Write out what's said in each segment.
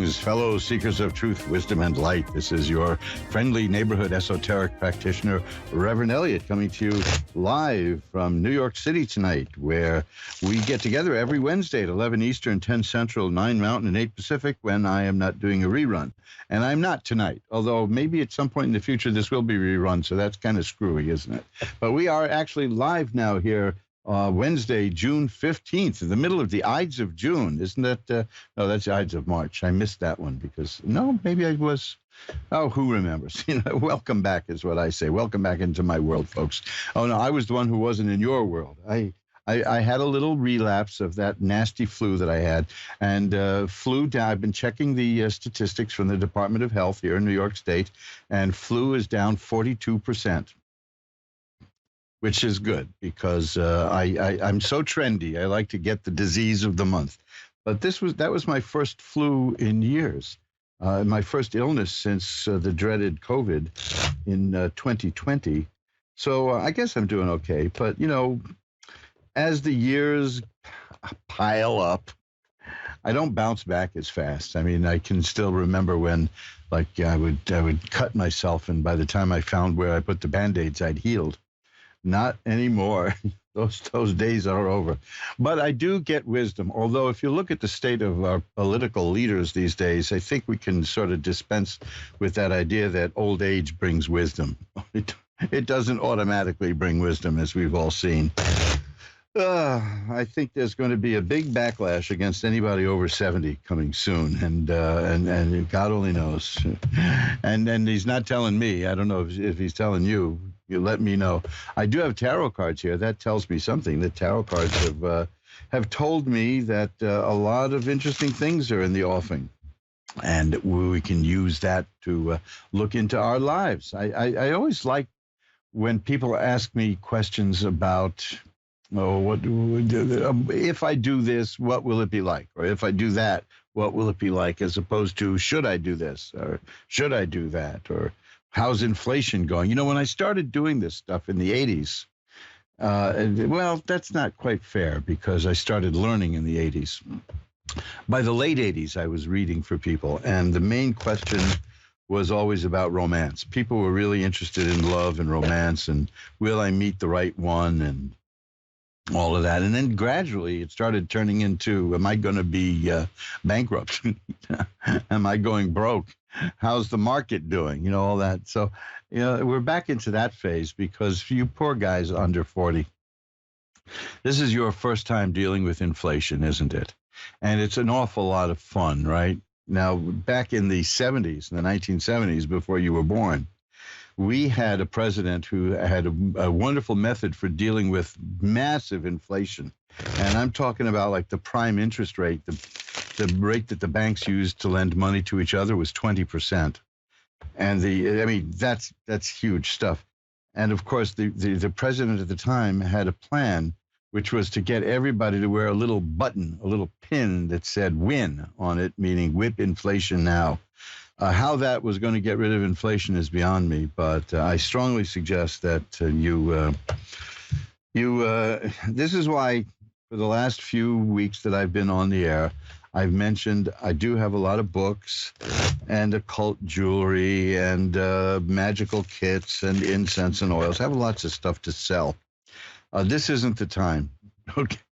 Greetings, fellow seekers of truth, wisdom, and light. This is your friendly neighborhood esoteric practitioner, Reverend Eliot, coming to you live from New York City tonight, where we get together every Wednesday at 11 Eastern, 10 Central, 9 Mountain, and 8 Pacific when I am not doing a rerun. And I'm not tonight, although maybe at some point in the future this will be rerun, so that's kind of screwy, isn't it? But we are actually live now here Wednesday, June 15th, in the middle of the Ides of June. Isn't that, no, that's the Ides of March. I missed that one because, no, maybe I was, oh, who remembers? Welcome back is what I say. Welcome back into my world, folks. Oh, no, I was the one who wasn't in your world. I had a little relapse of that nasty flu that I had, and flu down. I've been checking the statistics from the Department of Health here in New York State, and flu is down 42%. Which is good because I'm so trendy. I like to get the disease of the month. But that was my first flu in years, my first illness since the dreaded COVID in 2020. So I guess I'm doing okay. But, as the years pile up, I don't bounce back as fast. I mean, I can still remember when, like, I would cut myself, and by the time I found where I put the Band-Aids, I'd healed. Not anymore. Those days are over. But I do get wisdom, although if you look at the state of our political leaders these days, I think we can sort of dispense with that idea that old age brings wisdom. It doesn't automatically bring wisdom, as we've all seen. I think there's going to be a big backlash against anybody over 70 coming soon, and God only knows. And he's not telling me. I don't know if he's telling you. You let me know. I do have tarot cards here. That tells me something. The tarot cards have told me that a lot of interesting things are in the offing, and we can use that to look into our lives. I always like when people ask me questions about, if I do this, what will it be like? Or if I do that, what will it be like? As opposed to, should I do this? Or should I do that? Or how's inflation going? When I started doing this stuff in the 80s, well, that's not quite fair because I started learning in the 80s. By the late 80s, I was reading for people, and the main question was always about romance. People were really interested in love and romance, and will I meet the right one, and all of that. And then gradually it started turning into, am I going to be bankrupt? Am I going broke? How's the market doing? All that. So, we're back into that phase because you poor guys under 40, this is your first time dealing with inflation, isn't it? And it's an awful lot of fun, right? Now, back in the 70s, in the 1970s, before you were born, we had a president who had a wonderful method for dealing with massive inflation. And I'm talking about like the prime interest rate, the rate that the banks used to lend money to each other was 20%. And that's huge stuff. And of course, the president at the time had a plan, which was to get everybody to wear a little button, a little pin that said win on it, meaning whip inflation now. How that was going to get rid of inflation is beyond me, but I strongly suggest that this is why for the last few weeks that I've been on the air, I've mentioned I do have a lot of books and occult jewelry and magical kits and incense and oils. I have lots of stuff to sell. This isn't the time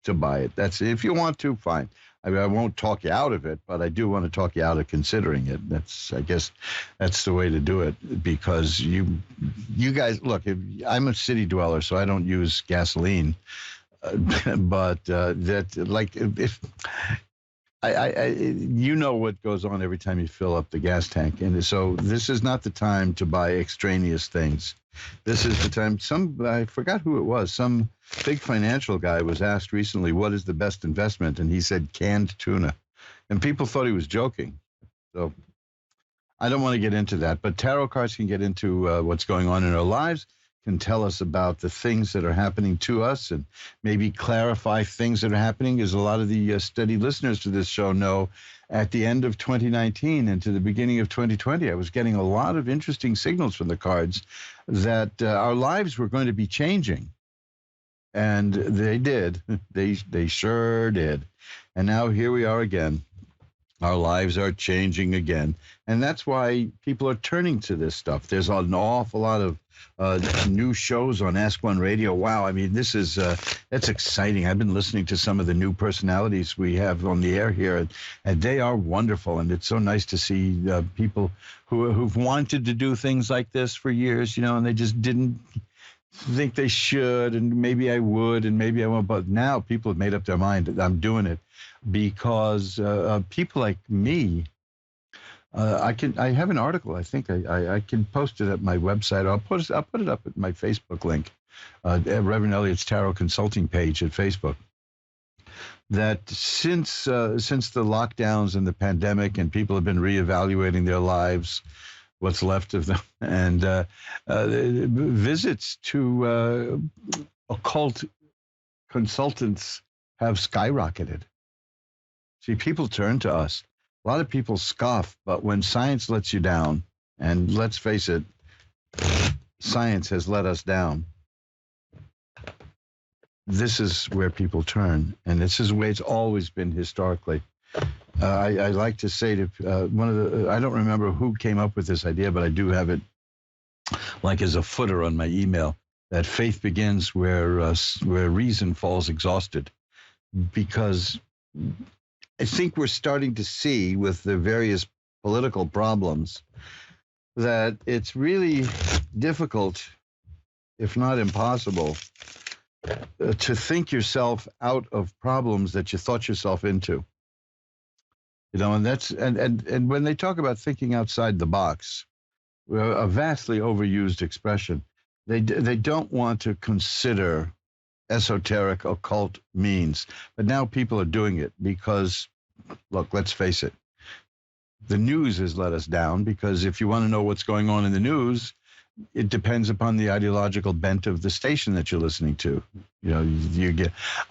to buy it. That's if you want to, fine. I won't talk you out of it, but I do want to talk you out of considering it. I guess that's the way to do it, because you guys, look, I'm a city dweller, so I don't use gasoline, but if you know what goes on every time you fill up the gas tank. And so this is not the time to buy extraneous things. This is the time. I forgot who it was. Some big financial guy was asked recently, what is the best investment? And he said canned tuna. And people thought he was joking. So I don't want to get into that. But tarot cards can get into what's going on in our lives, can tell us about the things that are happening to us, and maybe clarify things that are happening, as a lot of the steady listeners to this show know. At the end of 2019 and to the beginning of 2020, I was getting a lot of interesting signals from the cards that our lives were going to be changing. And they did. They sure did. And now here we are again. Our lives are changing again. And that's why people are turning to this stuff. There's an awful lot of new shows on Ask One Radio. Wow, I mean, that's exciting. I've been listening to some of the new personalities we have on the air here, and they are wonderful. And it's so nice to see people who've wanted to do things like this for years, and they just didn't think they should, and maybe I would, and maybe I won't. But now people have made up their mind that I'm doing it because people like me. I have an article. I think I can post it at my website. I'll put it up at my Facebook link, at Reverend Eliot's Tarot Consulting page at Facebook. That since the lockdowns and the pandemic, and people have been reevaluating their lives, what's left of them, and visits to occult consultants have skyrocketed. See, people turn to us. A lot of people scoff, but when science lets you down, and let's face it, science has let us down, this is where people turn, and this is the way it's always been historically. I like to say to I don't remember who came up with this idea, but I do have it like as a footer on my email, that faith begins where reason falls exhausted. Because I think we're starting to see with the various political problems that it's really difficult, if not impossible, to think yourself out of problems that you thought yourself into. And that's and when they talk about thinking outside the box, a vastly overused expression, they don't want to consider esoteric occult means, but now people are doing it because, look, let's face it, the news has let us down, because if you want to know what's going on in the news, it depends upon the ideological bent of the station that you're listening to.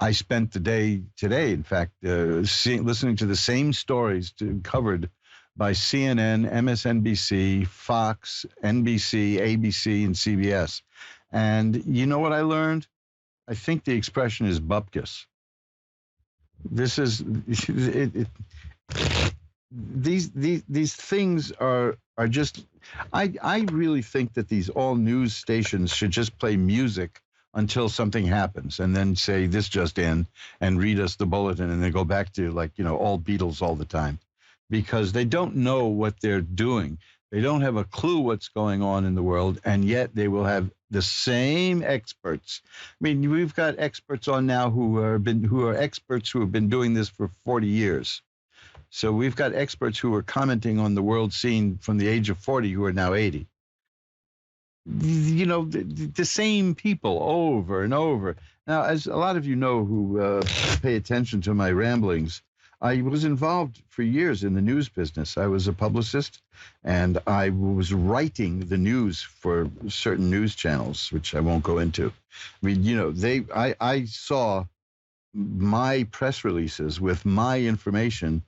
I spent the day today, in fact, listening to the same stories covered by CNN, MSNBC, Fox, NBC, ABC, and CBS. And you know what I learned? I think the expression is bupkis. This is these things are just. I really think that these all news stations should just play music until something happens, and then say this just in, and read us the bulletin, and then go back to all Beatles all the time, because they don't know what they're doing. They don't have a clue what's going on in the world, and yet they will have the same experts. I mean, we've got experts on now who are experts who have been doing this for 40 years. So we've got experts who are commenting on the world scene from the age of 40 who are now 80. The same people over and over. Now, as a lot of you know who pay attention to my ramblings, I was involved for years in the news business. I was a publicist, and I was writing the news for certain news channels, which I won't go into. I mean, I saw my press releases with my information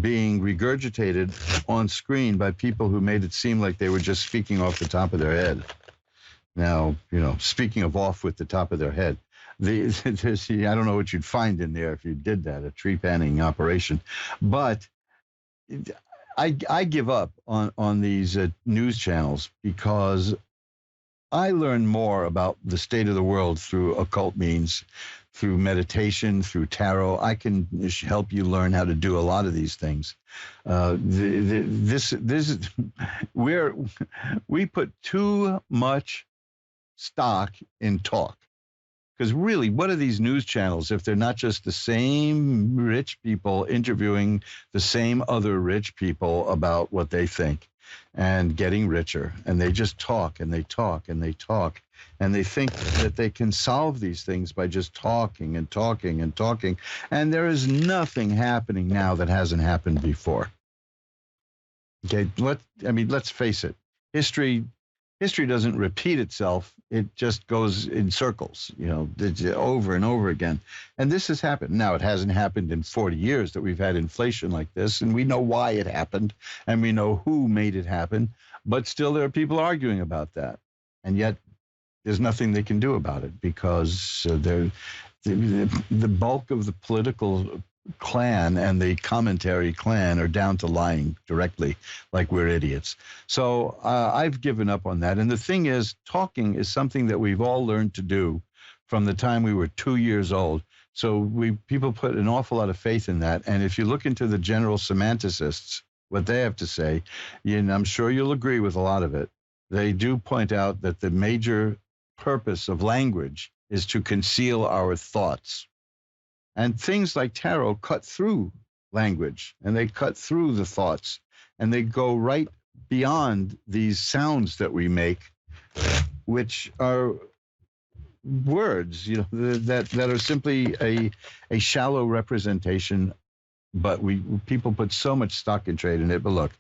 being regurgitated on screen by people who made it seem like they were just speaking off the top of their head. Now, speaking of off with the top of their head, I don't know what you'd find in there if you did that, a tree panning operation. But I give up on these news channels, because I learn more about the state of the world through occult means, through meditation, through tarot. I can help you learn how to do a lot of these things. This is where we put too much stock in talk. Because really, what are these news channels if they're not just the same rich people interviewing the same other rich people about what they think and getting richer? And they just talk and they talk and they talk. And they think that they can solve these things by just talking and talking and talking. And there is nothing happening now that hasn't happened before. Okay, let's face it. History doesn't repeat itself. It just goes in circles, over and over again. And this has happened. Now, it hasn't happened in 40 years that we've had inflation like this, and we know why it happened, and we know who made it happen. But still, there are people arguing about that. And yet, there's nothing they can do about it, because the bulk of the political clan and the commentary clan are down to lying directly, like we're idiots. So I've given up on that. And the thing is, talking is something that we've all learned to do from the time we were 2 years old. So people put an awful lot of faith in that. And if you look into the general semanticists, what they have to say, and I'm sure you'll agree with a lot of it, they do point out that the major purpose of language is to conceal our thoughts. And things like tarot cut through language, and they cut through the thoughts, and they go right beyond these sounds that we make, which are words, that are simply a shallow representation. But people put so much stock and trade in it. But look,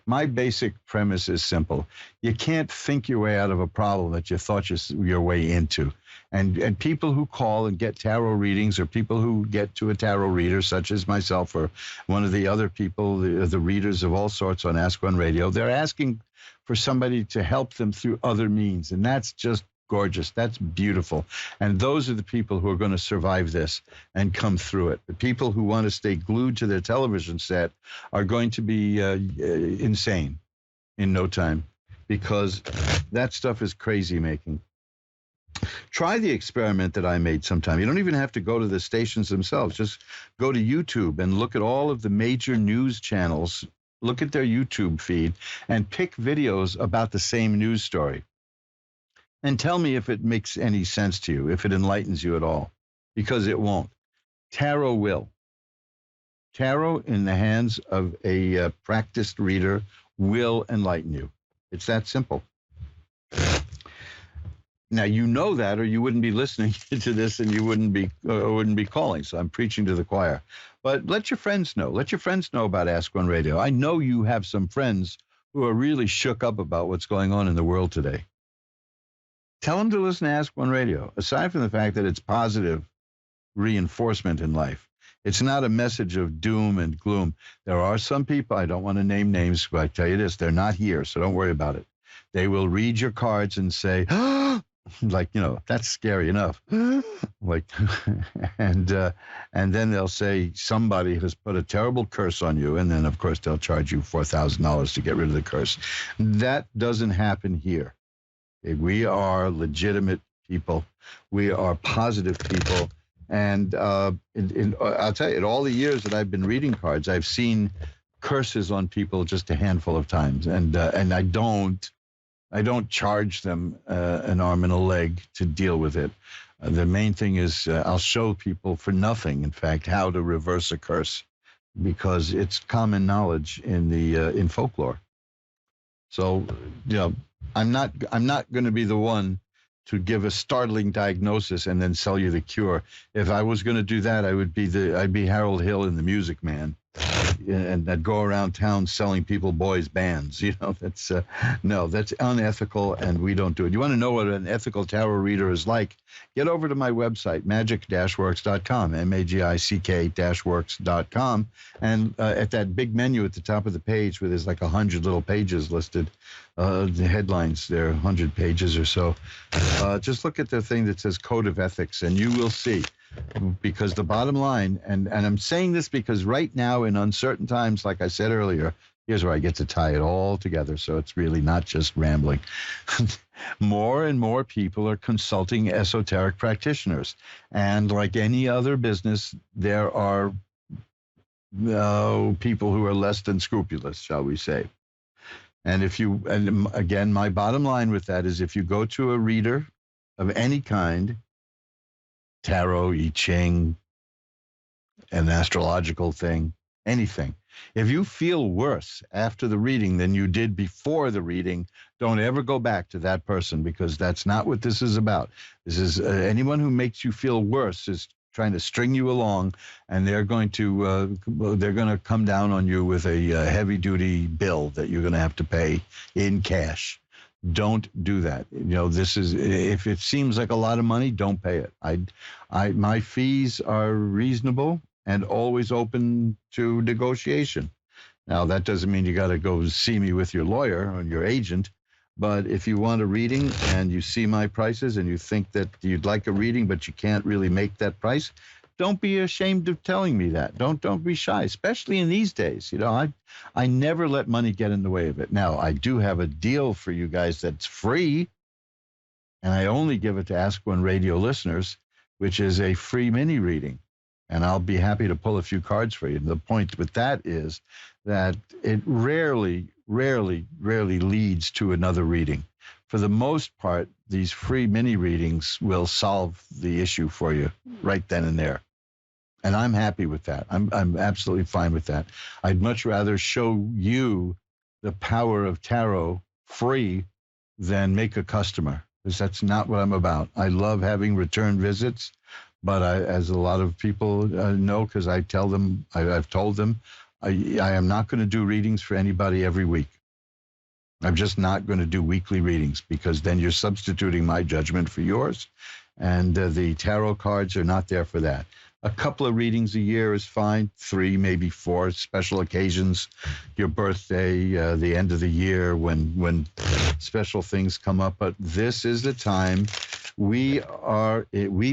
my basic premise is simple. You can't think your way out of a problem that you thought your way into. And people who call and get tarot readings, or people who get to a tarot reader, such as myself or one of the other people, the readers of all sorts on Ask One Radio, they're asking for somebody to help them through other means. And that's just gorgeous. That's beautiful. And those are the people who are going to survive this and come through it. The people who want to stay glued to their television set are going to be insane in no time, because that stuff is crazy making. Try the experiment that I made sometime. You don't even have to go to the stations themselves. Just go to YouTube and look at all of the major news channels. Look at their YouTube feed and pick videos about the same news story. And tell me if it makes any sense to you, if it enlightens you at all, because it won't. Tarot will. Tarot in the hands of a practiced reader will enlighten you. It's that simple. Now, you know that, or you wouldn't be listening to this, and you wouldn't be calling. So I'm preaching to the choir. But let your friends know. Let your friends know about Ask One Radio. I know you have some friends who are really shook up about what's going on in the world today. Tell them to listen to Ask One Radio. Aside from the fact that it's positive reinforcement in life, it's not a message of doom and gloom. There are some people, I don't want to name names, but I tell you this, they're not here, so don't worry about it. They will read your cards and say, like, that's scary enough. Like, and then they'll say somebody has put a terrible curse on you, and then, of course, they'll charge you $4,000 to get rid of the curse. That doesn't happen here. We are legitimate people. We are positive people. And I'll tell you, in all the years that I've been reading cards, I've seen curses on people just a handful of times. And I don't charge them an arm and a leg to deal with it. The main thing is I'll show people for nothing, in fact, how to reverse a curse, because it's common knowledge in folklore. So, I'm not going to be the one to give a startling diagnosis and then sell you the cure. If I was going to do that, I'd be Harold Hill in The Music Man, and I'd go around town selling people boys' bands. That's unethical, and we don't do it. You want to know what an ethical tarot reader is like? Get over to my website, magic-works.com, magic-works.com, and at that big menu at the top of the page where there's like 100 little pages listed, the headlines there, 100 pages or so. Just look at the thing that says Code of Ethics, and you will see. Because the bottom line, and I'm saying this because right now in uncertain times, like I said earlier, here's where I get to tie it all together, so it's really not just rambling. More and more people are consulting esoteric practitioners. And like any other business, there are people who are less than scrupulous, shall we say. And again, my bottom line with that is, if you go to a reader of any kind, tarot, I Ching, an astrological thing, anything. If you feel worse after the reading than you did before the reading, don't ever go back to that person, because that's not what this is about. This is anyone who makes you feel worse is trying to string you along, and they're going to come down on you with a heavy-duty bill that you're going to have to pay in cash. Don't do that. This is, if it seems like a lot of money, don't pay it. My fees are reasonable and always open to negotiation. Now, that doesn't mean you got to go see me with your lawyer or your agent, but if you want a reading and you see my prices and you think that you'd like a reading, but you can't really make that price, don't be ashamed of telling me that. Don't be shy, especially in these days. I never let money get in the way of it. Now, I do have a deal for you guys that's free, and I only give it to Ask One Radio listeners, which is a free mini reading. And I'll be happy to pull a few cards for you. And the point with that is that it rarely leads to another reading. For the most part, these free mini readings will solve the issue for you right then and there. And I'm happy with that. I'm absolutely fine with that. I'd much rather show you the power of tarot free than make a customer, because that's not what I'm about. I love having return visits, but as a lot of people know, because I've told them, I am not going to do readings for anybody every week. I'm just not going to do weekly readings, because then you're substituting my judgment for yours, and the tarot cards are not there for that. A couple of readings a year is fine, 3, maybe 4, special occasions, your birthday, the end of the year, when special things come up. But this is the time. We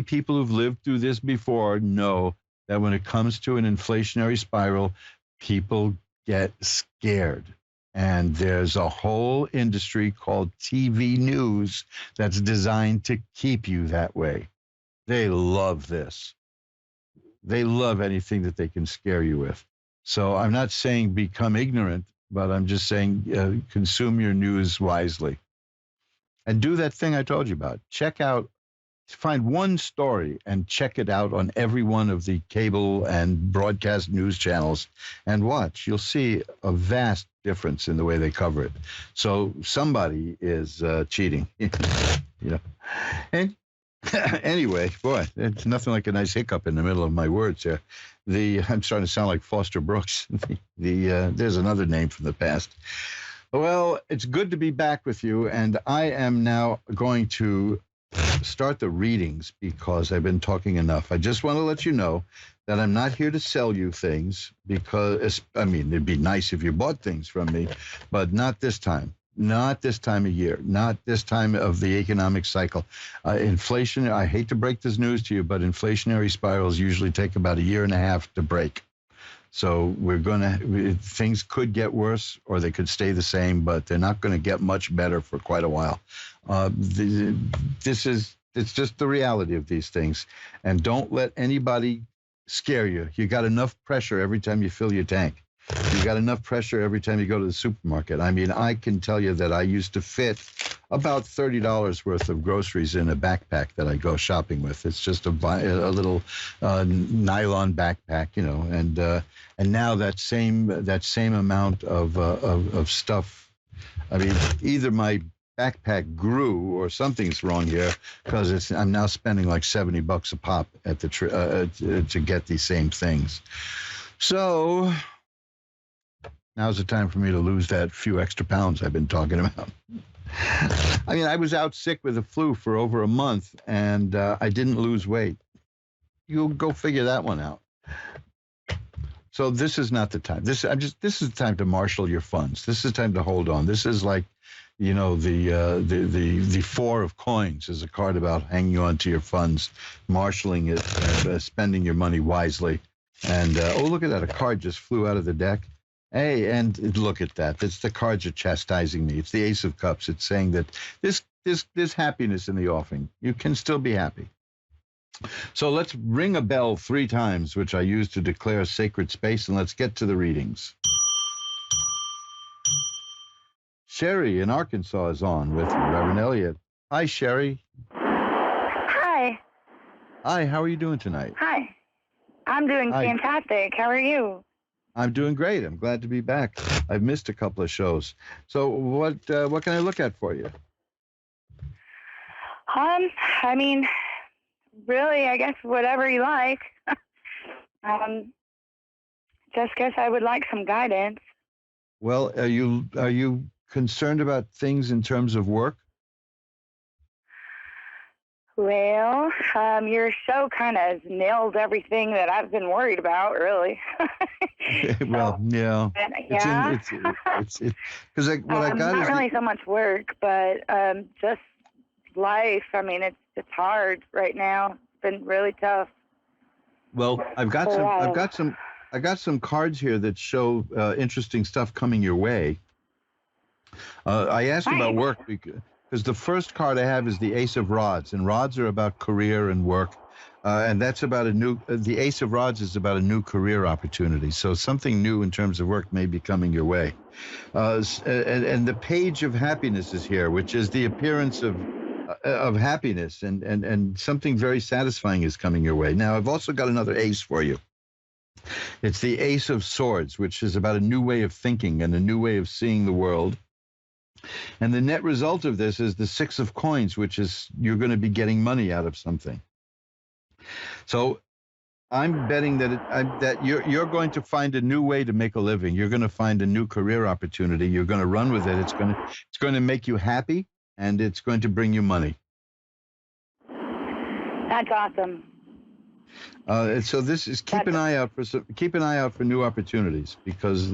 people who've lived through this before know that when it comes to an inflationary spiral, people get scared. And there's a whole industry called TV news that's designed to keep you that way. They love this. They love anything that they can scare you with. So I'm not saying become ignorant, but I'm just saying consume your news wisely. And do that thing I told you about. Find one story and check it out on every one of the cable and broadcast news channels and watch. You'll see a vast difference in the way they cover it. So somebody is cheating. And anyway, boy, it's nothing like a nice hiccup in the middle of my words here. I'm starting to sound like Foster Brooks. There's another name from the past. Well, it's good to be back with you, and I am now going to start the readings because I've been talking enough. I just want to let you know that I'm not here to sell you things, because, it'd be nice if you bought things from me, but not this time. Not this time of year, not this time of the economic cycle. Inflation, I hate to break this news to you, but inflationary spirals usually take about 1.5 years to break. So things could get worse or they could stay the same, but they're not going to get much better for quite a while. It's just the reality of these things. And don't let anybody scare you. You got enough pressure every time you fill your tank. You got enough pressure every time you go to the supermarket. I can tell you that I used to fit about $30 worth of groceries in a backpack that I go shopping with. It's just a little nylon backpack, and now that same amount of stuff. Either my backpack grew or something's wrong here, because I'm now spending like $70 a pop at to get these same things. So now's the time for me to lose that few extra pounds I've been talking about. I was out sick with the flu for over a month, and I didn't lose weight. You'll go figure that one out. So this is not the time. This is the time to marshal your funds. This is the time to hold on. This is like, the 4 of coins is a card about hanging on to your funds, marshaling it, spending your money wisely. And look at that! A card just flew out of the deck. Hey, and look at that. The cards are chastising me. It's the Ace of Cups. It's saying that there's happiness in the offing. You can still be happy. So let's ring a bell 3 times, which I use to declare a sacred space, and let's get to the readings. Sherry in Arkansas is on with Reverend Eliot. Hi, Sherry. Hi. Hi, how are you doing tonight? Hi. I'm doing fantastic. How are you? I'm doing great. I'm glad to be back. I've missed a couple of shows. So what can I look at for you? Really, I guess whatever you like. Just guess I would like some guidance. Well, are you concerned about things in terms of work? Well, your show kind of nails everything that I've been worried about, really. Well, yeah. Yeah. It's because what I got not is really so much work, but just life. It's hard right now. It's been really tough. Well, I got some cards here that show interesting stuff coming your way. I asked about Nice. work because the first card I have is the Ace of Rods, and rods are about career and work. And that's about the Ace of Rods is about a new career opportunity. So something new in terms of work may be coming your way. And the Page of Happiness is here, which is the appearance of happiness, and something very satisfying is coming your way. Now, I've also got another ace for you. It's the Ace of Swords, which is about a new way of thinking and a new way of seeing the world. And the net result of this is the Six of Coins, which is you're going to be getting money out of something. So I'm betting that you're going to find a new way to make a living. You're going to find a new career opportunity. You're going to run with it. It's going to make you happy, and it's going to bring you money. That's awesome. So this is keep an eye out for new opportunities, because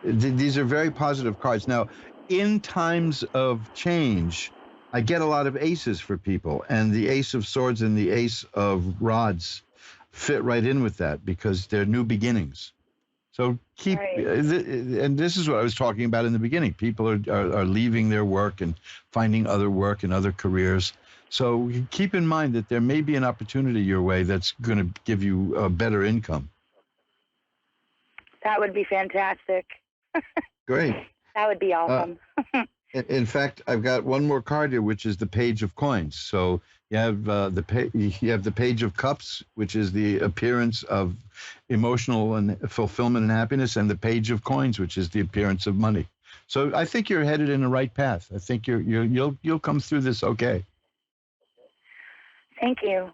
these are very positive cards. Now, in times of change, I get a lot of aces for people, and the Ace of Swords and the Ace of Rods fit right in with that because they're new beginnings. So and this is what I was talking about in the beginning. People are leaving their work and finding other work and other careers. So keep in mind that there may be an opportunity your way that's going to give you a better income. That would be fantastic. Great. That would be awesome. In fact, I've got one more card here, which is the Page of Coins. So you have the Page of Cups, which is the appearance of emotional and fulfillment and happiness, and the Page of Coins, which is the appearance of money. So I think you're headed in the right path. I think you'll come through this okay. Thank you.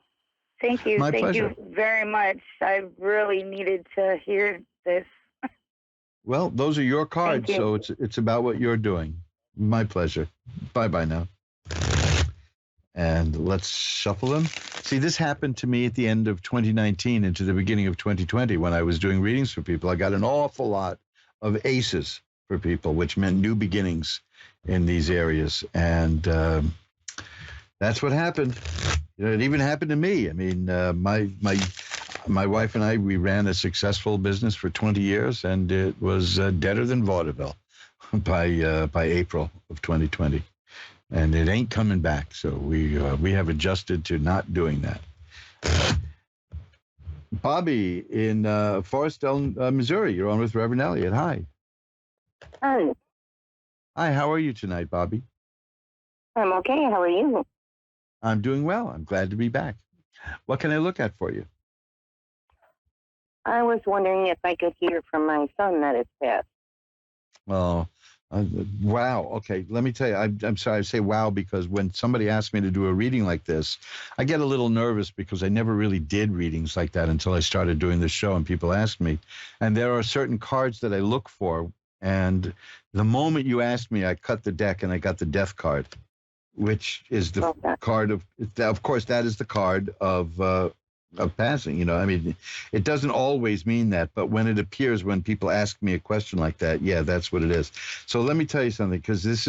Thank you. My pleasure. Thank you very much. I really needed to hear this. Well, those are your cards, You. so it's about what you're doing. My pleasure. Bye-bye now. And let's shuffle them. See, this happened to me at the end of 2019 into the beginning of 2020 when I was doing readings for people. I got an awful lot of aces for people, which meant new beginnings in these areas. And that's what happened. It even happened to me. I mean, my wife and I, we ran a successful business for 20 years, and it was deader than vaudeville by April of 2020. And it ain't coming back. So we have adjusted to not doing that. Bobby in Forestdale, Missouri. You're on with Reverend Eliot. Hi. Hi. Hi, how are you tonight, Bobby? I'm okay. How are you? I'm doing well. I'm glad to be back. What can I look at for you? I was wondering if I could hear from my son that is passed. Oh, wow. Okay, let me tell you, I'm sorry I say wow because when somebody asks me to do a reading like this, I get a little nervous because I never really did readings like that until I started doing this show and people ask me. And there are certain cards that I look for, and the moment you asked me, I cut the deck and I got the death card, which is the card of course, that is the card of passing. You know, I mean, it doesn't always mean that, but when it appears, when people ask me a question like that, yeah, that's what it is. So let me tell you something, because these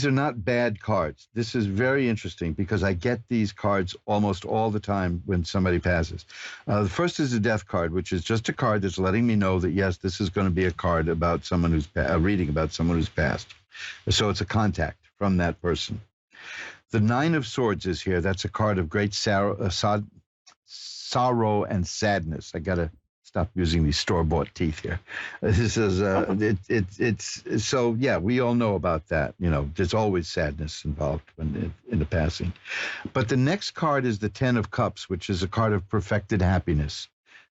are not bad cards. This is very interesting because I get these cards almost all the time when somebody passes. The first is the death card, which is just a card that's letting me know that, yes, this is going to be a card about someone who's a reading about someone who's passed. So it's a contact from that person. The Nine of Swords is here. That's a card of great sorrow and sadness. I got to stop using these store-bought teeth here. This is it's so yeah. We all know about that. You know, there's always sadness involved in the passing. But the next card is the Ten of Cups, which is a card of perfected happiness.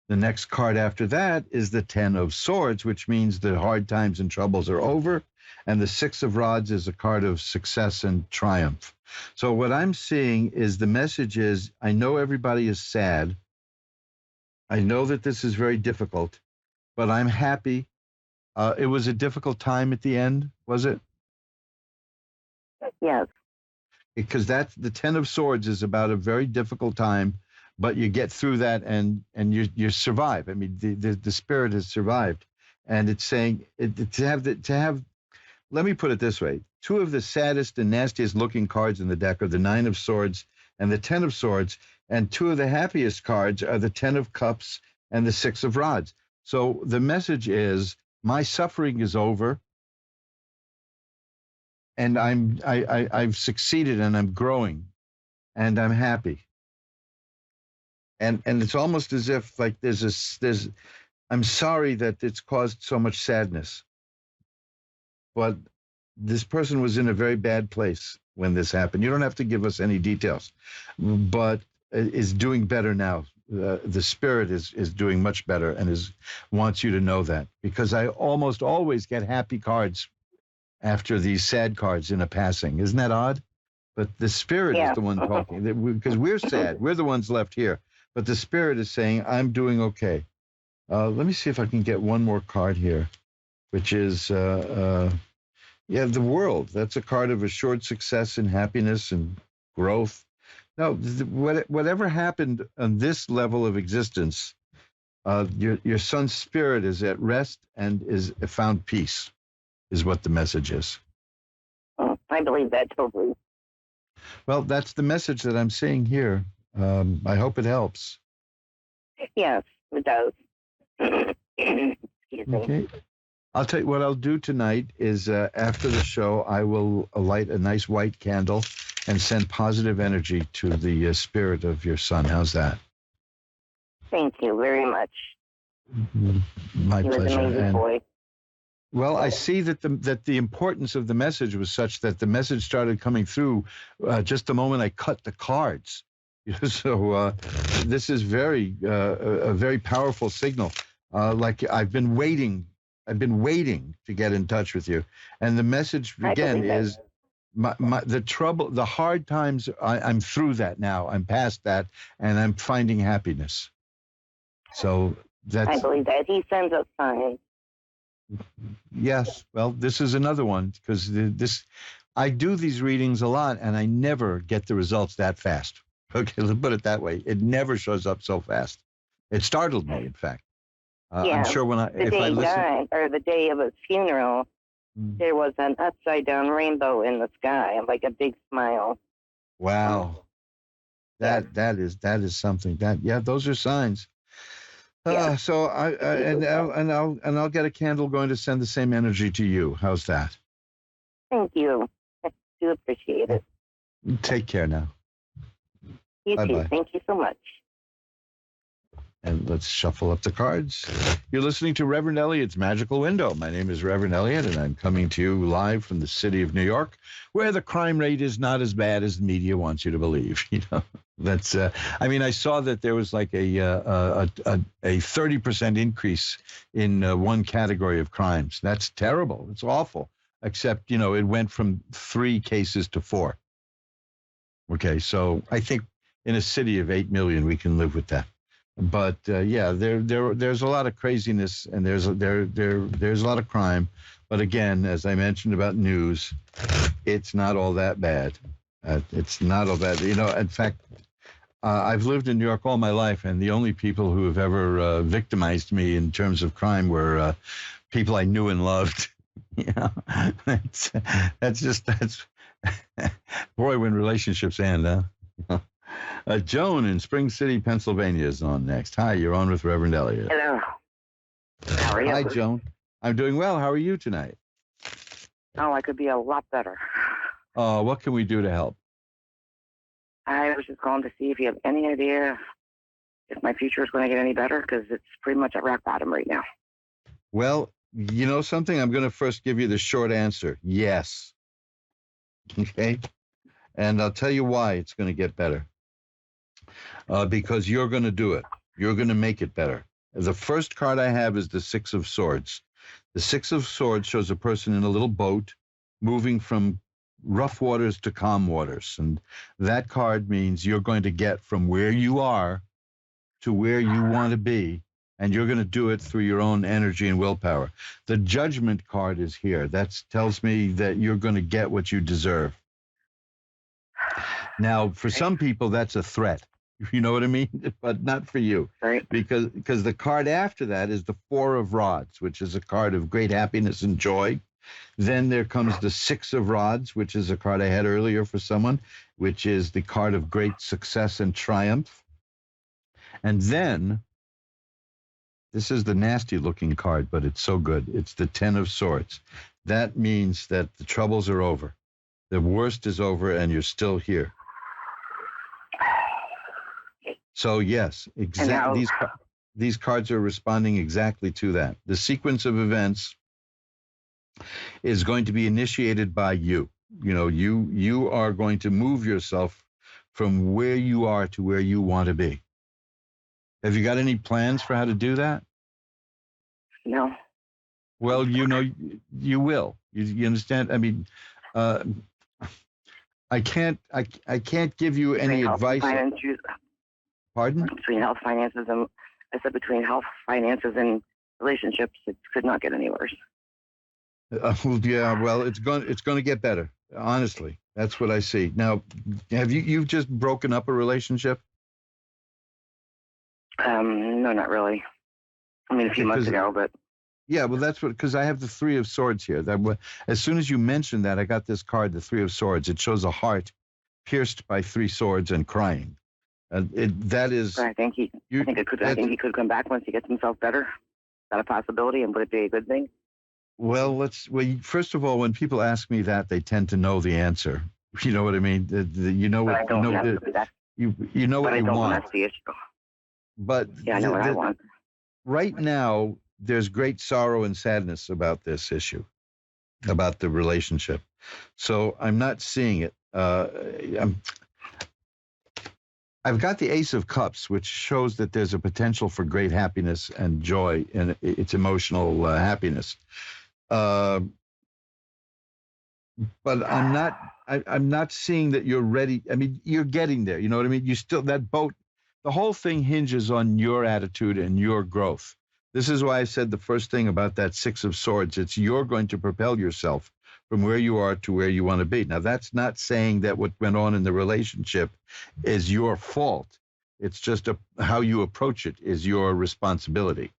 The next card after that is the Ten of Swords, which means the hard times and troubles are over. And the Six of Rods is a card of success and triumph. So what I'm seeing is the message is, I know everybody is sad. I know that this is very difficult, but I'm happy. It was a difficult time at the end, was it? Yes. Because that's the Ten of Swords is about a very difficult time, but you get through that and you survive. I mean, the spirit has survived, and it's saying to have. Let me put it this way. Two of the saddest and nastiest looking cards in the deck are the Nine of Swords and the 10 of Swords. And two of the happiest cards are the 10 of Cups and the 6 of Rods. So the message is, my suffering is over, and I've succeeded, and I'm growing, and I'm happy. And it's almost as if like I'm sorry that it's caused so much sadness, but this person was in a very bad place when this happened. You don't have to give us any details, but is doing better now. The spirit is doing much better, and wants you to know that, because I almost always get happy cards after these sad cards in a passing. Isn't that odd? But the spirit is the one talking, because we're sad. We're the ones left here. But the spirit is saying, I'm doing okay. Let me see if I can get one more card here, which is, the World. That's a card of assured success and happiness and growth. No, whatever happened on this level of existence, your son's spirit is at rest and is found peace, is what the message is. I believe that totally. Well, that's the message that I'm seeing here. I hope it helps. Yes, it does. Excuse me. Okay. I'll tell you what I'll do tonight is after the show, I will light a nice white candle and send positive energy to the spirit of your son. How's that? Thank you very much. My He was pleasure. an amazing boy. Well, I see that the importance of the message was such that the message started coming through just the moment I cut the cards. So this is a very powerful signal. Like I've been waiting to get in touch with you, and the message again is the trouble, the hard times. I'm through that now. I'm past that, and I'm finding happiness. So I believe that he sends us signs. Yes, well, this is another one, because I do these readings a lot, and I never get the results that fast. Okay, let's put it that way. It never shows up so fast. It startled me, in fact. I'm sure the day of his funeral, there was an upside down rainbow in the sky, like a big smile. Wow, that is something. Those are signs. So I'll get a candle going to send the same energy to you. How's that? Thank you. I do appreciate it. Take care now. You Bye-bye. too. Thank you so much. And let's shuffle up the cards. You're listening to Reverend Eliot's Magical Window. My name is Reverend Eliot, and I'm coming to you live from the city of New York, where the crime rate is not as bad as the media wants you to believe. That's. I saw that there was like a 30% increase in one category of crimes. That's terrible. It's awful. Except it went from 3 cases to 4. Okay, so I think in a city of 8 million, we can live with that. But there's a lot of craziness, and there's a lot of crime. But again, as I mentioned about news, it's not all that bad. It's not all bad. In fact, I've lived in New York all my life, and the only people who have ever victimized me in terms of crime were people I knew and loved. That's boy, when relationships end, huh? Joan in Spring City, Pennsylvania is on next. Hi, you're on with Reverend Eliot. Hello. How are you? Hi, Joan. I'm doing well. How are you tonight? Oh, I could be a lot better. What can we do to help? I was just calling to see if you have any idea if my future is going to get any better, because it's pretty much at rock bottom right now. Well, you know something? I'm going to first give you the short answer. Yes. Okay? And I'll tell you why it's going to get better. Because you're going to do it. You're going to make it better. The first card I have is the 6 of Swords. The 6 of Swords shows a person in a little boat moving from rough waters to calm waters. And that card means you're going to get from where you are to where you want to be, and you're going to do it through your own energy and willpower. The Judgment card is here. That tells me that you're going to get what you deserve. Now, for some people, that's a threat. You know what I mean? But not for you. Right. Because the card after that is the 4 of Rods, which is a card of great happiness and joy. Then there comes the 6 of Rods, which is a card I had earlier for someone, which is the card of great success and triumph. And then, this is the nasty looking card, but it's so good. It's the 10 of Swords. That means that the troubles are over. The worst is over and you're still here. So yes, exactly. These cards are responding exactly to that. The sequence of events is going to be initiated by you. You know, you are going to move yourself from where you are to where you want to be. Have you got any plans for how to do that? No. Well, you know, you will. You understand? I mean, I can't give you any advice. Pardon? Between health, finances, and I said between health, finances, and relationships, it could not get any worse. Yeah, well, it's going to get better. Honestly, that's what I see. Now, have you've just broken up a relationship? No, not really. I mean, a few months ago, but. Yeah, well, that's because I have the 3 of Swords here. As soon as you mentioned that, I got this card, the 3 of Swords. It shows a heart pierced by 3 swords and crying. That is. I think he could come back once he gets himself better. Is that a possibility, and would it be a good thing? Well, first of all, when people ask me that, they tend to know the answer. You know what I mean? You know what you know what you want. That's the issue. But yeah, I know what I want. Right now, there's great sorrow and sadness about this issue, about the relationship. So I'm not seeing it. I've got the Ace of Cups, which shows that there's a potential for great happiness and joy, and it's emotional happiness. But I'm not seeing that you're ready. I mean, you're getting there. You know what I mean? That boat, the whole thing hinges on your attitude and your growth. This is why I said the first thing about that 6 of Swords. It's you're going to propel yourself from where you are to where you want to be. Now, that's not saying that what went on in the relationship is your fault. It's just how you approach it is your responsibility.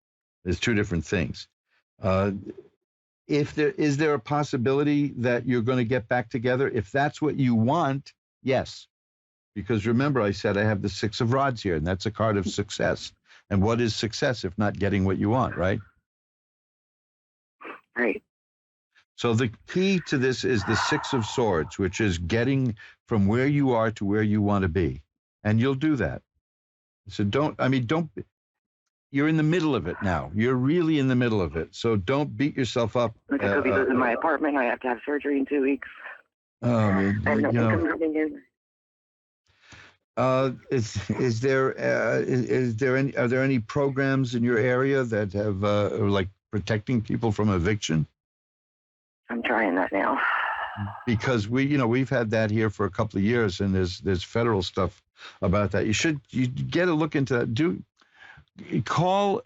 There's 2 different things. Is there a possibility that you're going to get back together? If that's what you want, yes. Because remember, I said I have the 6 of Rods here, and that's a card of success. And what is success if not getting what you want, right? Right. So the key to this is the 6 of Swords, which is getting from where you are to where you want to be. And you'll do that. So you're in the middle of it now. You're really in the middle of it. So don't beat yourself up. I could be losing my apartment. I have to have surgery in 2 weeks. I have no income coming in. Are there any programs in your area that have like protecting people from eviction? I'm trying that now. Because we've had that here for a couple of years, and there's federal stuff about that. You get a look into that. Call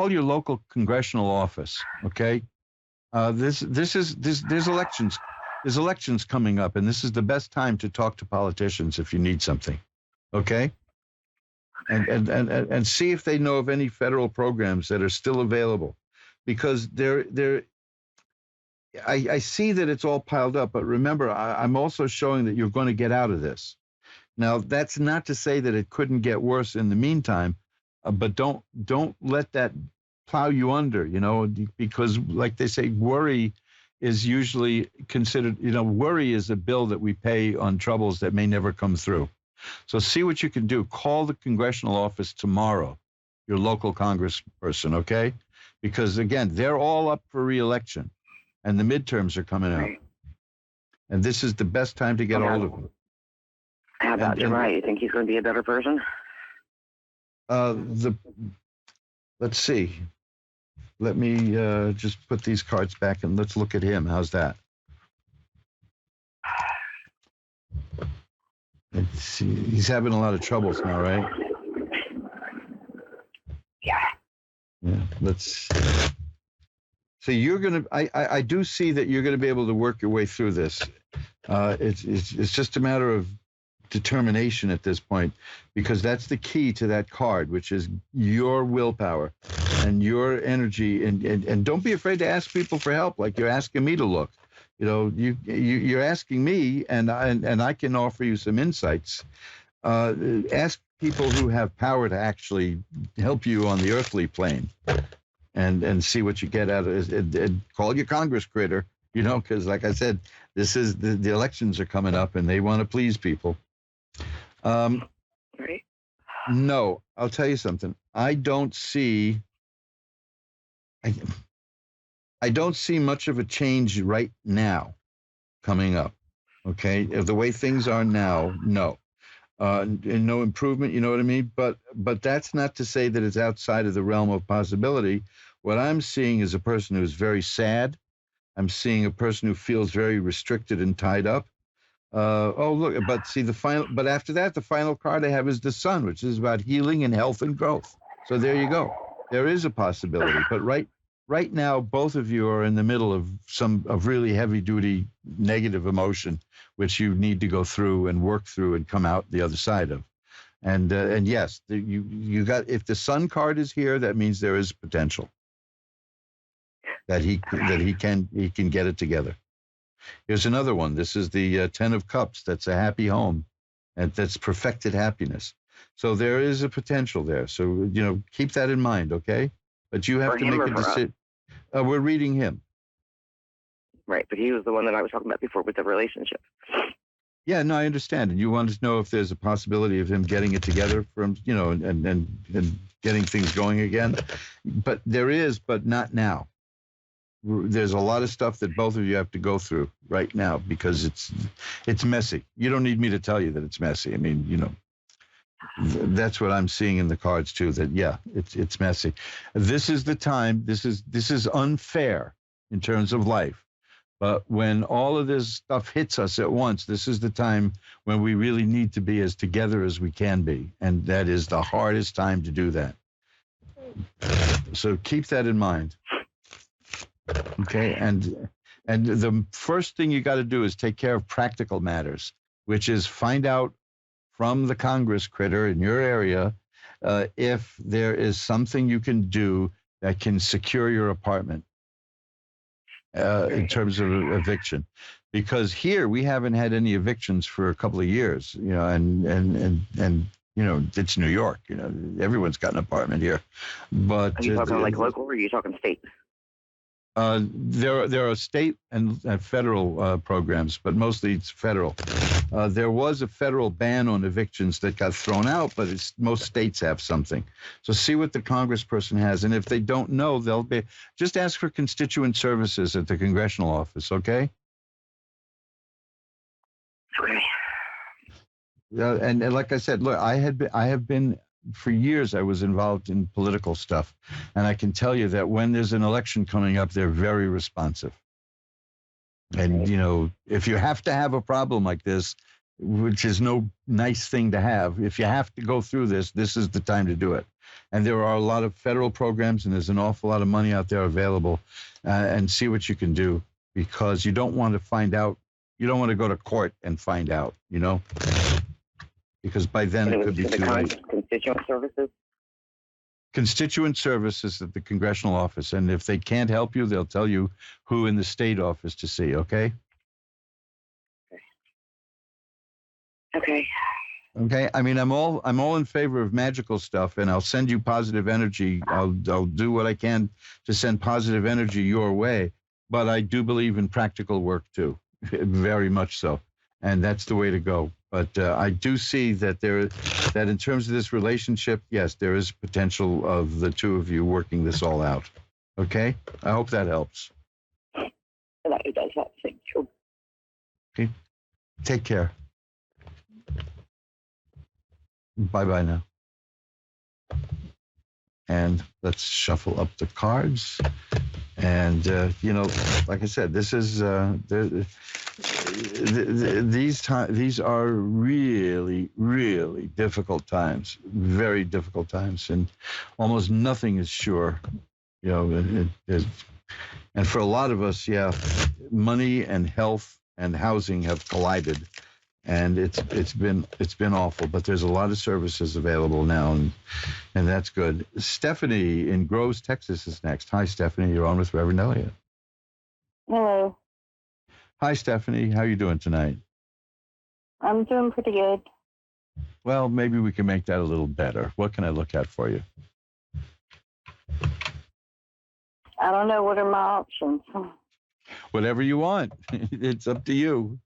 your local congressional office. Okay, there's elections. There's elections coming up, and this is the best time to talk to politicians if you need something, okay? And see if they know of any federal programs that are still available, because I see that it's all piled up, but remember, I'm also showing that you're going to get out of this. Now, that's not to say that it couldn't get worse in the meantime, but don't let that plow you under, because like they say, worry is usually considered, worry is a bill that we pay on troubles that may never come through. So see what you can do. Call the congressional office tomorrow, your local congressperson, okay? Because, again, they're all up for re-election, and the midterms are coming out. And this is the best time to get hold of them. How about Jeremiah? You think he's going to be a better person? Let's see. Let me just put these cards back and let's look at him. How's that? Let's see. He's having a lot of troubles now, right? Yeah. Let's. So you're gonna. I do see that you're gonna be able to work your way through this. It's just a matter of determination at this point, because that's the key to that card, which is your willpower and your energy. And don't be afraid to ask people for help, like you're asking me to look. You're asking me, and I can offer you some insights. Ask people who have power to actually help you on the earthly plane, and see what you get out of it. And call your Congress critter, because like I said, this is the elections are coming up, and they want to please people. Right. No, I'll tell you something. I don't see much of a change right now coming up. Okay, if the way things are now, no, and no improvement. You know what I mean? But that's not to say that it's outside of the realm of possibility. What I'm seeing is a person who's very sad. I'm seeing a person who feels very restricted and tied up. Oh, look, but see but after that, the final card I have is the Sun, which is about healing and health and growth. So there you go. There is a possibility. But right now, both of you are in the middle of really heavy duty negative emotion, which you need to go through and work through and come out the other side of. And yes, you got, if the Sun card is here, that means there is potential that he can get it together. Here's another one. This is the 10 of Cups. That's a happy home, and that's perfected happiness. So there is a potential there. So, keep that in mind, okay? But you have to make a decision. We're reading him. Right, but he was the one that I was talking about before with the relationship. Yeah, no, I understand. And you wanted to know if there's a possibility of him getting it together from, and getting things going again. But there is, but not now. There's a lot of stuff that both of you have to go through right now because it's messy. You don't need me to tell you that it's messy. I mean, that's what I'm seeing in the cards too, that yeah, it's messy. This is the time. This is unfair in terms of life. But when all of this stuff hits us at once, this is the time when we really need to be as together as we can be. And that is the hardest time to do that. So keep that in mind. Okay, and the first thing you got to do is take care of practical matters, which is find out from the Congress critter in your area if there is something you can do that can secure your apartment in terms of eviction. Because here we haven't had any evictions for a couple of years, and it's New York, everyone's got an apartment here. But are you talking like local, or are you talking state? There are state and federal programs, but mostly it's federal. There was a federal ban on evictions that got thrown out, but most states have something. So see what the congressperson has, and if they don't know, just ask for constituent services at the congressional office. Okay. Okay. And like I said, look, I have been. For years, I was involved in political stuff, and I can tell you that when there's an election coming up, they're very responsive. And, if you have to have a problem like this, which is no nice thing to have, if you have to go through this is the time to do it. And there are a lot of federal programs, and there's an awful lot of money out there available, and see what you can do, because you don't want to find out. You don't want to go to court and find out, because by then it could be too late. Constituent services? Constituent services at the congressional office. And if they can't help you, they'll tell you who in the state office to see, okay? Okay. Okay. I mean, I'm all in favor of magical stuff, and I'll send you positive energy. I'll do what I can to send positive energy your way. But I do believe in practical work too, very much so. And that's the way to go. But I do see that that in terms of this relationship, yes, there is potential of the two of you working this all out. Okay? I hope that helps. That does help. Thank you. Okay. Take care. Bye-bye now. And let's shuffle up the cards. And, like I said, this is these are really, really difficult times, very difficult times, and almost nothing is sure, and for a lot of us, money and health and housing have collided, and it's been awful, but there's a lot of services available now, and that's good. Stephanie in Groves, Texas is next. Hi, Stephanie. You're on with Reverend Eliot. Hello. Hi, Stephanie. How you doing tonight? I'm doing pretty good. Well, maybe we can make that a little better. What can I look at for you? I don't know what are my options. Whatever you want. It's up to you.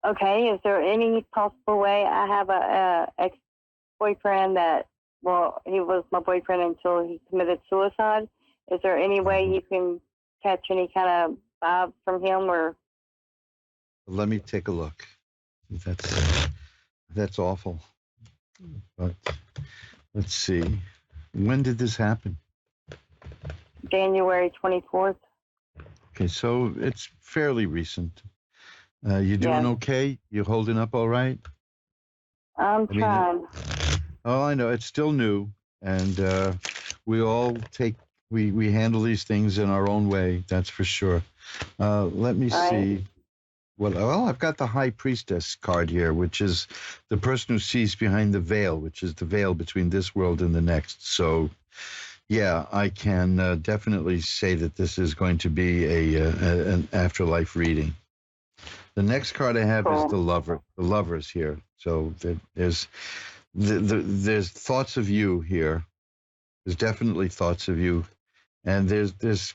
Okay, is there any possible way? I have a ex-boyfriend that, well, he was my boyfriend until he committed suicide. Is there any way you can catch any kind of vibe from him, or? Let me take a look. That's awful. But let's see. When did this happen? January 24th. Okay, so it's fairly recent. You doing Yeah. okay? You holding up all right? I'm trying. Oh, I know. It's still new. And we all we handle these things in our own way. That's for sure. Let me see. Well, I've got the High Priestess card here, which is the person who sees behind the veil, which is the veil between this world and the next. So, yeah, I can definitely say that this is going to be an afterlife reading. The next card I have is the Lover. The Lover's here. So there's thoughts of you here. There's definitely thoughts of you, and there's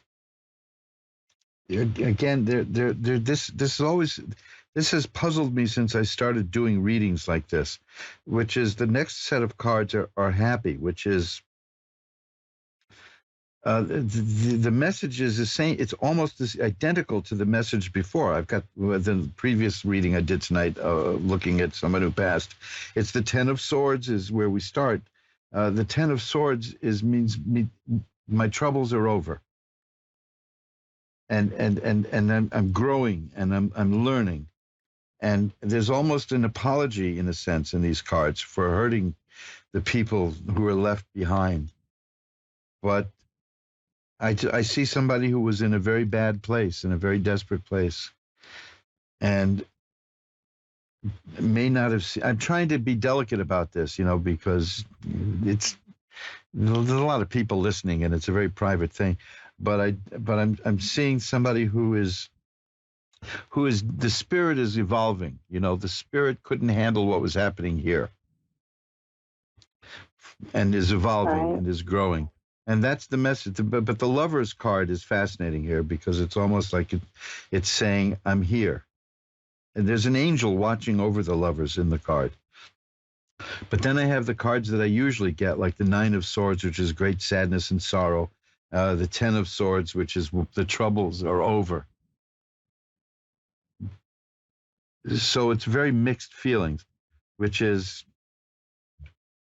again this is always. This has puzzled me since I started doing readings like this, which is the next set of cards are happy, which is the message is the same. It's almost identical to the message before. I've got the previous reading I did tonight, looking at someone who passed. It's the Ten of Swords is where we start. The Ten of Swords means my troubles are over, and I'm growing and I'm learning. And there's almost an apology, in a sense, in these cards for hurting the people who are left behind. But I see somebody who was in a very bad place, in a very desperate place, and may not have seen. I'm trying to be delicate about this, because there's a lot of people listening, and it's a very private thing. But I'm seeing somebody who is the spirit is evolving. The spirit couldn't handle what was happening here, and is evolving and is growing. And that's the message. But the Lover's card is fascinating here because it's almost like it's saying, I'm here. And there's an angel watching over the lovers in the card. But then I have the cards that I usually get, like the Nine of Swords, which is great sadness and sorrow. The Ten of Swords, which is the troubles are over. So it's very mixed feelings, which is,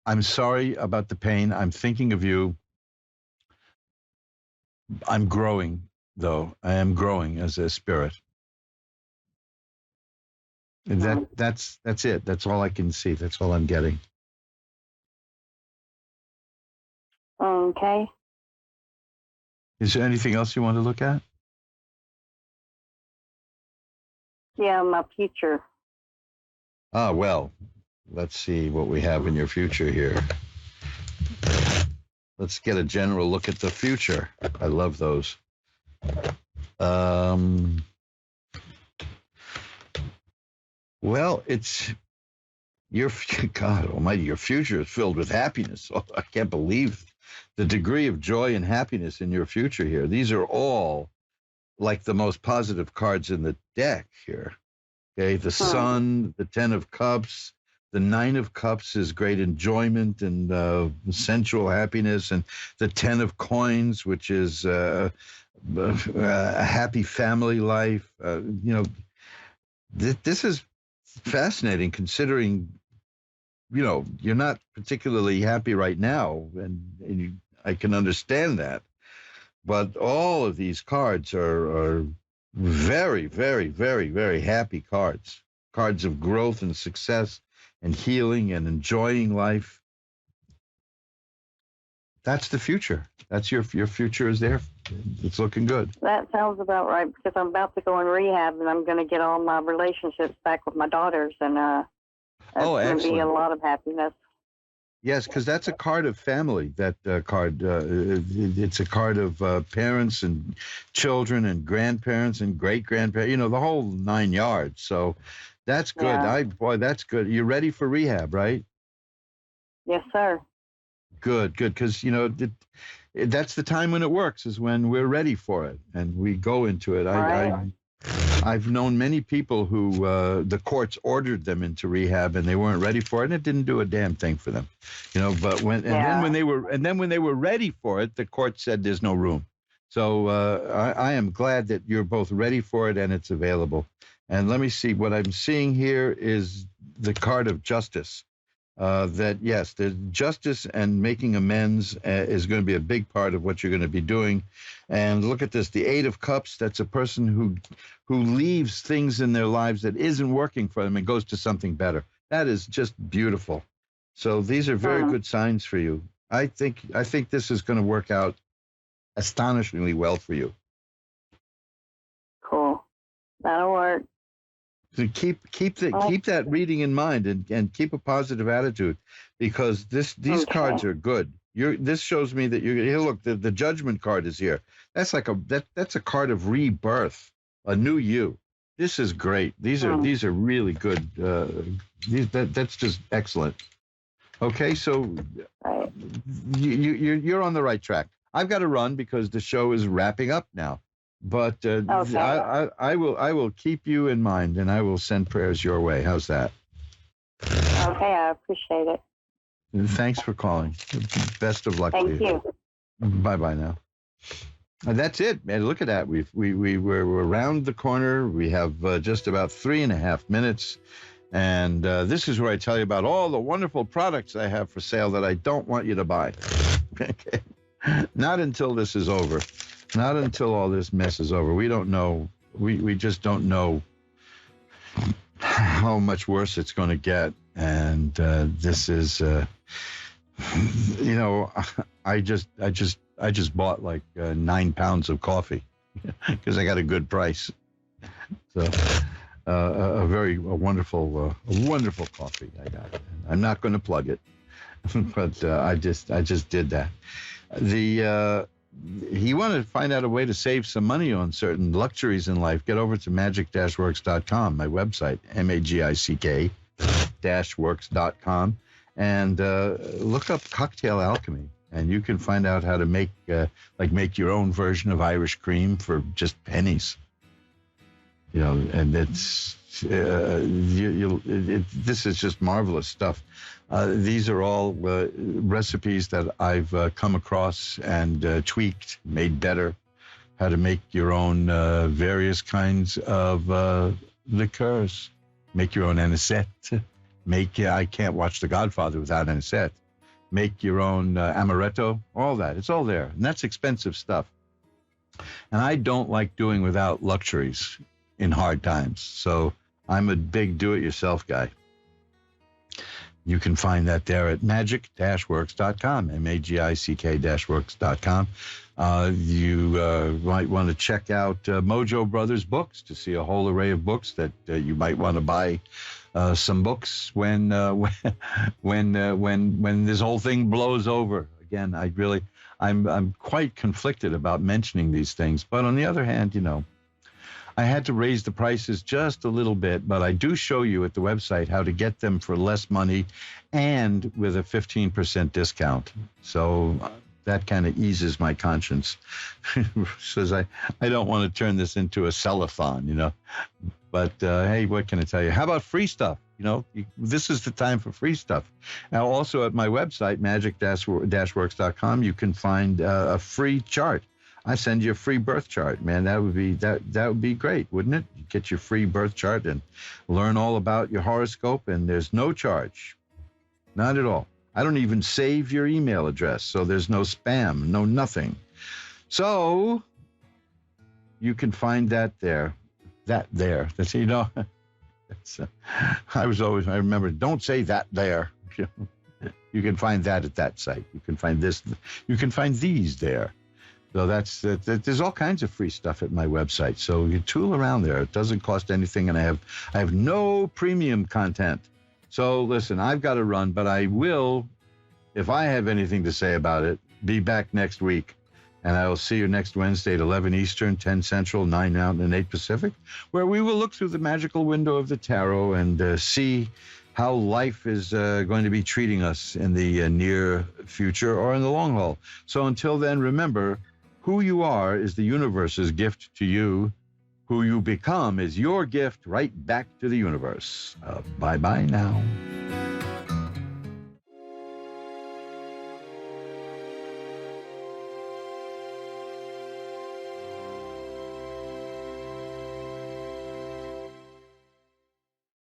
I'm sorry about the pain. I'm thinking of you. I'm growing, though. I am growing as a spirit. And that's it. That's all I can see. That's all I'm getting. Okay. Is there anything else you want to look at? Yeah, my future. Well, let's see what we have in your future here. Let's get a general look at the future. I love those. Well, it's God Almighty, your future is filled with happiness. Oh, I can't believe the degree of joy and happiness in your future here. These are all like the most positive cards in the deck here. Okay, the Sun, the Ten of Cups, the Nine of Cups is great enjoyment and sensual happiness, and the Ten of Coins, which is a happy family life. This is fascinating considering, you're not particularly happy right now, and I can understand that. But all of these cards are very, very, very, very happy cards. Cards of growth and success and healing and enjoying life. That's the future. That's your future is there. It's looking good. That sounds about right because I'm about to go in rehab and I'm going to get all my relationships back with my daughters, and that's going to be a lot of happiness. Yes, because that's a card of family. That card, it's a card of parents and children and grandparents and great grandparents. You know, the whole 9 yards. So that's good. Yeah. Boy, that's good. You're ready for rehab, right? Yes, sir. Good, good. Because that's the time when it works. Is when we're ready for it and we go into it. Right. I've known many people who the courts ordered them into rehab and they weren't ready for it, and it didn't do a damn thing for them, you know. But then when they were ready for it, the court said there's no room. So I am glad that you're both ready for it and it's available. And let me see, what I'm seeing here is the card of justice. That yes, the justice and making amends is going to be a big part of what you're going to be doing. And look at this, the Eight of Cups. That's a person who leaves things in their lives that isn't working for them and goes to something better. That is just beautiful. So these are very good signs for you. I think this is going to work out astonishingly well for you. Cool. That'll work. So keep that reading in mind and keep a positive attitude, because these cards are good. This shows me that you're here. Look, the Judgment card is here. That's like that's a card of rebirth, a new you. This is great. These are really good. That's just excellent. Okay, so you're on the right track. I've got to run because the show is wrapping up now. But I will keep you in mind, and I will send prayers your way. How's that? Okay, I appreciate it. And thanks for calling. Best of luck to you. Thank you. Bye now. And that's it, man. Look at that. We're around the corner. We have just about 3.5 minutes. And this is where I tell you about all the wonderful products I have for sale that I don't want you to buy. Okay. Not until this is over. Not until all this mess is over. We don't know. We just don't know how much worse it's going to get. And this is, I just bought like 9 pounds of coffee because I got a good price. So a wonderful coffee I got. I'm not going to plug it, but I just did that. You want to find out a way to save some money on certain luxuries in life, get over to magic-works.com, my website, magic-works.com, and look up cocktail alchemy, and you can find out how to make your own version of Irish cream for just pennies. You know, and it's this is just marvelous stuff. These are all recipes that I've come across and tweaked, made better. How to make your own various kinds of liqueurs. Make your own anisette. I can't watch The Godfather without anisette. Make your own amaretto. All that. It's all there. And that's expensive stuff. And I don't like doing without luxuries in hard times. So I'm a big do-it-yourself guy. You can find that there at magic-works.com, magick-works.com. You might want to check out Mojo Brothers books to see a whole array of books that you might want to buy some books when this whole thing blows over. Again, I'm quite conflicted about mentioning these things, but on the other hand, I had to raise the prices just a little bit, but I do show you at the website how to get them for less money and with a 15% discount. So that kind of eases my conscience. Says I don't want to turn this into a sell-a-thon, But hey, what can I tell you? How about free stuff? This is the time for free stuff. Now, also at my website, magic-works.com, you can find a free chart. I send you a free birth chart, man. That would be great, wouldn't it? You get your free birth chart and learn all about your horoscope, and there's no charge. Not at all. I don't even save your email address, so there's no spam, no nothing. So you can find that there. That's, I remember, don't say that there. You can find that at that site. You can find this. You can find these there. So there's all kinds of free stuff at my website. So you tool around there. It doesn't cost anything, and I have no premium content. So listen, I've got to run, but I will if I have anything to say about it, be back next week. And I will see you next Wednesday at 11 Eastern, 10 Central, 9 Mountain, and 8 Pacific, where we will look through the magical window of the tarot and see how life is going to be treating us in the near future or in the long haul. So until then, remember, who you are is the universe's gift to you. Who you become is your gift right back to the universe. Bye-bye now.